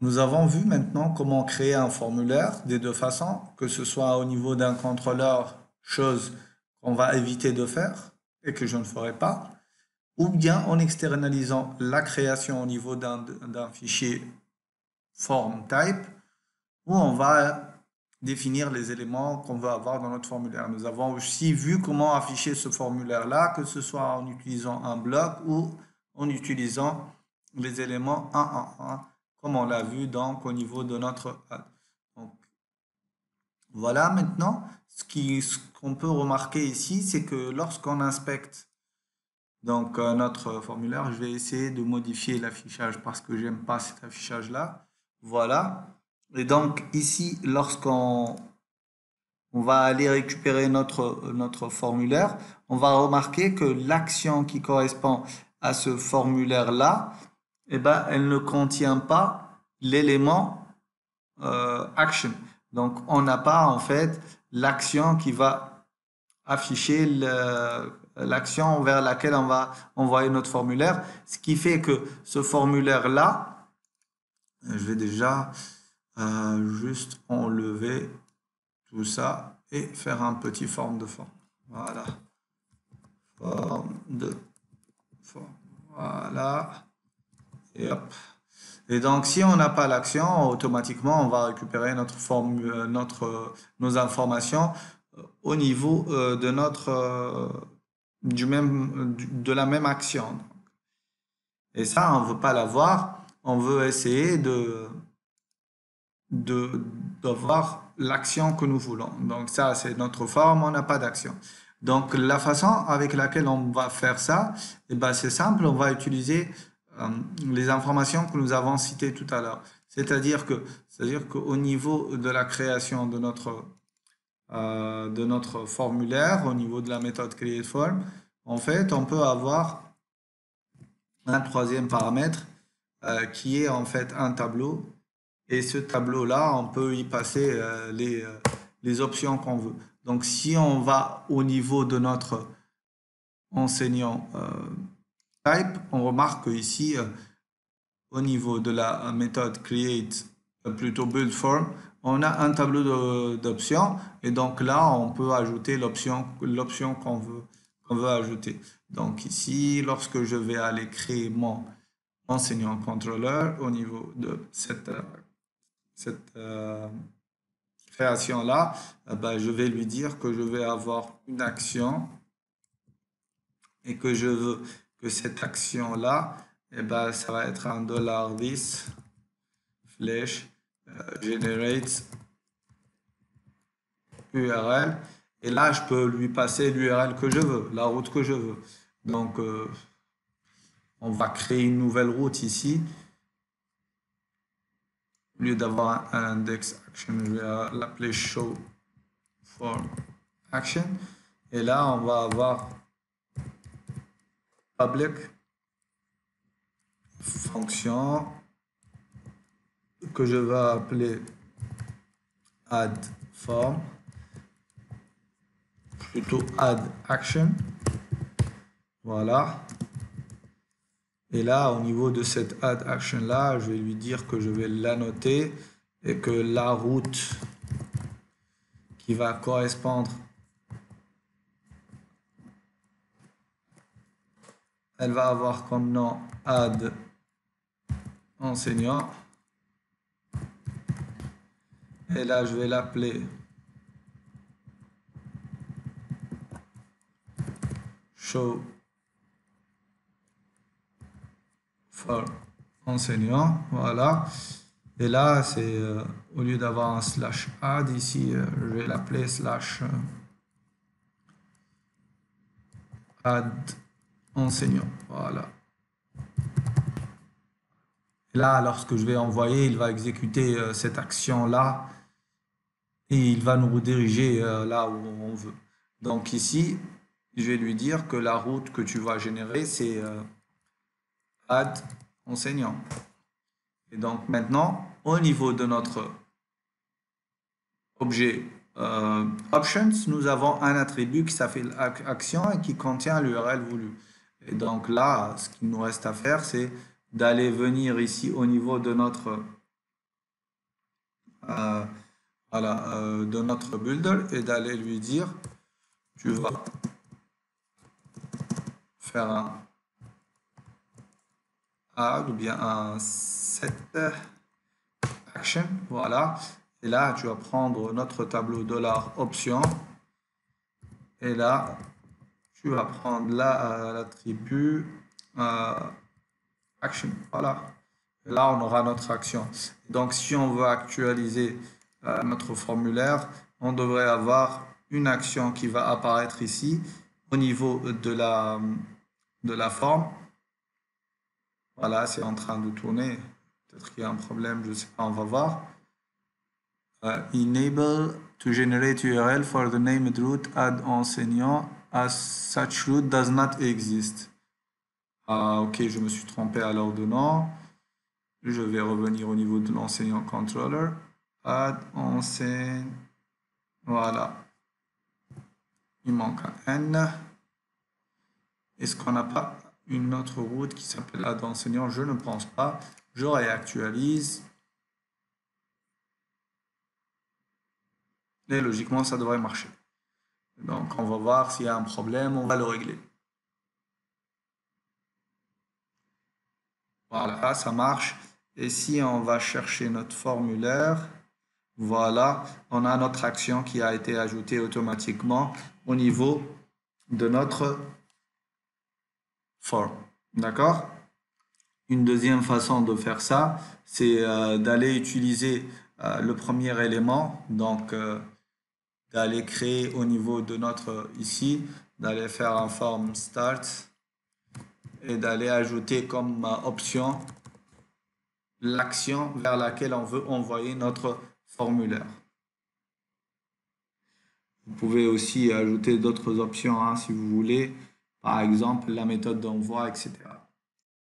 Nous avons vu maintenant comment créer un formulaire des deux façons, que ce soit au niveau d'un contrôleur, chose qu'on va éviter de faire et que je ne ferai pas, ou bien en externalisant la création au niveau d'un fichier form type, où on va définir les éléments qu'on veut avoir dans notre formulaire. Nous avons aussi vu comment afficher ce formulaire-là, que ce soit en utilisant un bloc ou en utilisant les éléments un, comme on l'a vu donc au niveau de notre add. Donc, voilà maintenant, ce qu'on peut remarquer ici, c'est que lorsqu'on inspecte notre formulaire, je vais essayer de modifier l'affichage parce que j'aime pas cet affichage-là. Voilà. Et donc ici, lorsqu'on on va aller récupérer notre formulaire, on va remarquer que l'action qui correspond à ce formulaire-là, eh ben, elle ne contient pas l'élément action. Donc, on n'a pas en fait l'action qui va afficher l'action vers laquelle on va envoyer notre formulaire. Ce qui fait que ce formulaire-là, je vais déjà juste enlever tout ça et faire un petit forme de forme. Voilà. Forme de forme. Voilà. Et hop. Et donc, si on n'a pas l'action, automatiquement, on va récupérer nos informations au niveau de la même action. Et ça, on ne veut pas l'avoir. On veut essayer de, d'avoir l'action que nous voulons. Donc ça, c'est notre forme, on n'a pas d'action. Donc la façon avec laquelle on va faire ça, eh ben, c'est simple, on va utiliser les informations que nous avons citées tout à l'heure. C'est-à-dire qu'au niveau de la création de notre formulaire, au niveau de la méthode createForm, en fait, on peut avoir un troisième paramètre qui est en fait un tableau. Et ce tableau-là, on peut y passer les options qu'on veut. Donc, si on va au niveau de notre enseignant type, on remarque qu'ici, au niveau de la méthode create, plutôt build form, on a un tableau d'options. Et donc là, on peut ajouter l'option qu'on veut ajouter. Donc ici, lorsque je vais aller créer mon enseignant contrôleur au niveau de cette création-là, ben, je vais lui dire que je vais avoir une action et que je veux que cette action-là, eh ben, ça va être un $10 flèche generate URL. Et là, je peux lui passer l'URL que je veux, la route que je veux. Donc, on va créer une nouvelle route ici. Au lieu d'avoir un index action, je vais l'appeler show form action. Et là, on va avoir public fonction que je vais appeler add form, plutôt add action. Voilà. Et là, au niveau de cette add action là, je vais lui dire que je vais l'annoter et que la route qui va correspondre, elle va avoir comme nom add enseignant. Et là, je vais l'appeler show for enseignant. Voilà. Et là, c'est au lieu d'avoir un slash add ici, je vais l'appeler slash add enseignant. Voilà. Et là, lorsque je vais envoyer, il va exécuter cette action-là et il va nous rediriger là où on veut. Donc ici, je vais lui dire que la route que tu vas générer, c'est add enseignant. Et donc maintenant, au niveau de notre objet options, nous avons un attribut qui s'appelle action et qui contient l'URL voulu. Et donc là, ce qu'il nous reste à faire, c'est d'aller venir ici au niveau de notre euh, voilà, de notre builder et d'aller lui dire, tu vas faire un add ou bien un set action, voilà. Et là, tu vas prendre notre tableau $option et là, tu vas prendre là l'attribut action, voilà. Et là, on aura notre action. Donc, si on veut actualiser notre formulaire, on devrait avoir une action qui va apparaître ici au niveau de la forme. Voilà, c'est en train de tourner. Peut-être qu'il y a un problème, je ne sais pas, on va voir. Enable to generate URL for the named route add enseignant as such route does not exist. Ah, ok, je me suis trompé alors de nom. Je vais revenir au niveau de l'enseignant controller. Add enseignant. Voilà. Il manque un N. Est-ce qu'on n'a pas une autre route qui s'appelle add enseignant? Je ne pense pas. Je réactualise. Et logiquement, ça devrait marcher. Donc, on va voir s'il y a un problème, on va le régler. Voilà, ça marche. Et si on va chercher notre formulaire, voilà, on a notre action qui a été ajoutée automatiquement au niveau de notre forme. D'accord? Une deuxième façon de faire ça, c'est d'aller utiliser le premier élément, donc d'aller créer au niveau de notre ici, d'aller faire un form start et d'aller ajouter comme option l'action vers laquelle on veut envoyer notre formulaire. Vous pouvez aussi ajouter d'autres options hein, si vous voulez, par exemple la méthode d'envoi, etc.